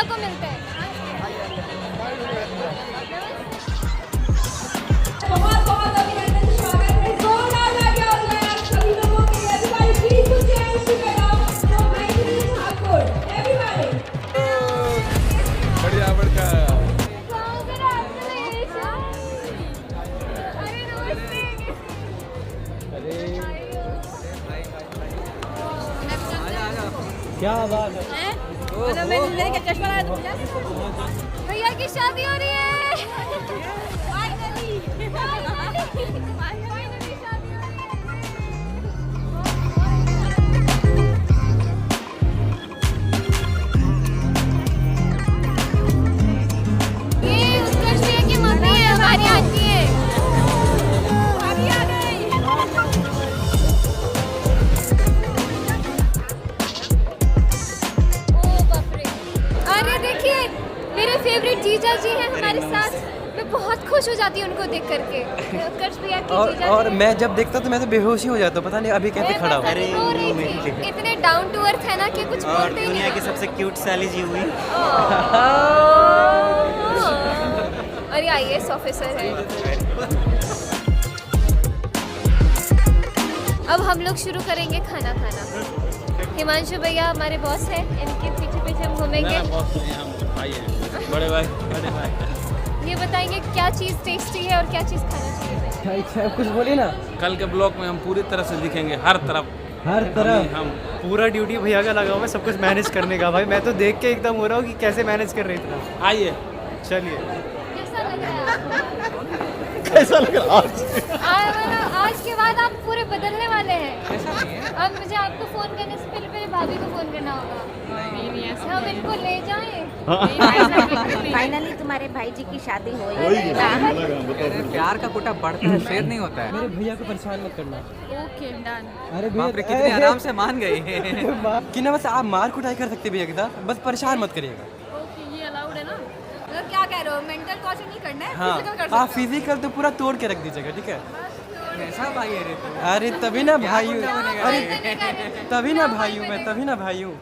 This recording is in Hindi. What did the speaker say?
को मिलते हैं। बहुत बहुत अभिनंदन, स्वागत है, जोरदार तालियां हो जाए आप सभी लोगों के लिए। Everybody please put your hands together for Maithili Thakur. Everybody. बढ़िया बढ़िया। क्या बात है? भैया की शादी हो रही है। ये उत्कर्ष की मम्मी है, हमारी आंटी है। भाभी आ गई। ओ बाप रे। अरे देखिए, मेरे फेवरेट जीजा जी हैं हमारे साथ। मैं बहुत खुश हो जाती हूँ उनको देख करके। उत्कर्ष भैया की जीजा और जी। मैं जब देखता तो मैं तो बेहोश ही हो जाता हूँ, पता नहीं अभी कैसे खड़ा हूँ। अरे रो रही थी। इतने डाउन टू अर्थ है ना कि कुछ और बोलते ही दुनिया नहीं। की सबसे क्यूट साली जी हुई। और ये आईएएस ऑफिसर है। अब हम लोग शुरू करेंगे खाना खाना। हिमांशु भैया हमारे बॉस हैं, इनके पीछे पीछे हम घूमेंगे। बड़े भाई। ये बताएंगे क्या चीज़ टेस्टी है और क्या चीज़ खाना चाहिए। अच्छा कुछ बोलिए ना। कल के ब्लॉग में हम पूरी तरह से दिखेंगे, हर तरफ हर तरफ हम पूरा ड्यूटी भैया का लगा हुआ है सब कुछ मैनेज करने का। भाई मैं तो देख के एकदम हो रहा हूँ कि कैसे मैनेज कर रहे इतना। आइए। चलिए कैसा लग रहा है आपको? कैसा लग रहा आज के बाद आप पूरे बदलने वाले हैं। अब मुझे आपको फोन करने से पहले भाभी को फोन करना होगा। नहीं ऐसा हम इनको ले जाएं। फाइनली तुम्हारे भाई जी की शादी हो गई। प्यार का कोटा बढ़ता है, शेर नहीं होता है। मेरे भैया को परेशान मत करना। Okay done. अरे बाप रे, कितने आराम से मान गए। कि ना बस आप मार कुटाई कर सकते भैया के साथ, बस परेशान मत करिएगा। ओके ये अलाउड है ना? मतलब क्या कह रहे हो, मेंटल टॉर्चर नहीं करना है, हाँ फिजिकल कर आप सकते फिजिकल तो पूरा तोड़ के रख दीजिएगा, ठीक है? कैसा भाई है रे तू? अरे तभी ना भाई हूँ। बनेगा अरे तभी ना भाई हूँ मैं, तभी ना भाई हूँ।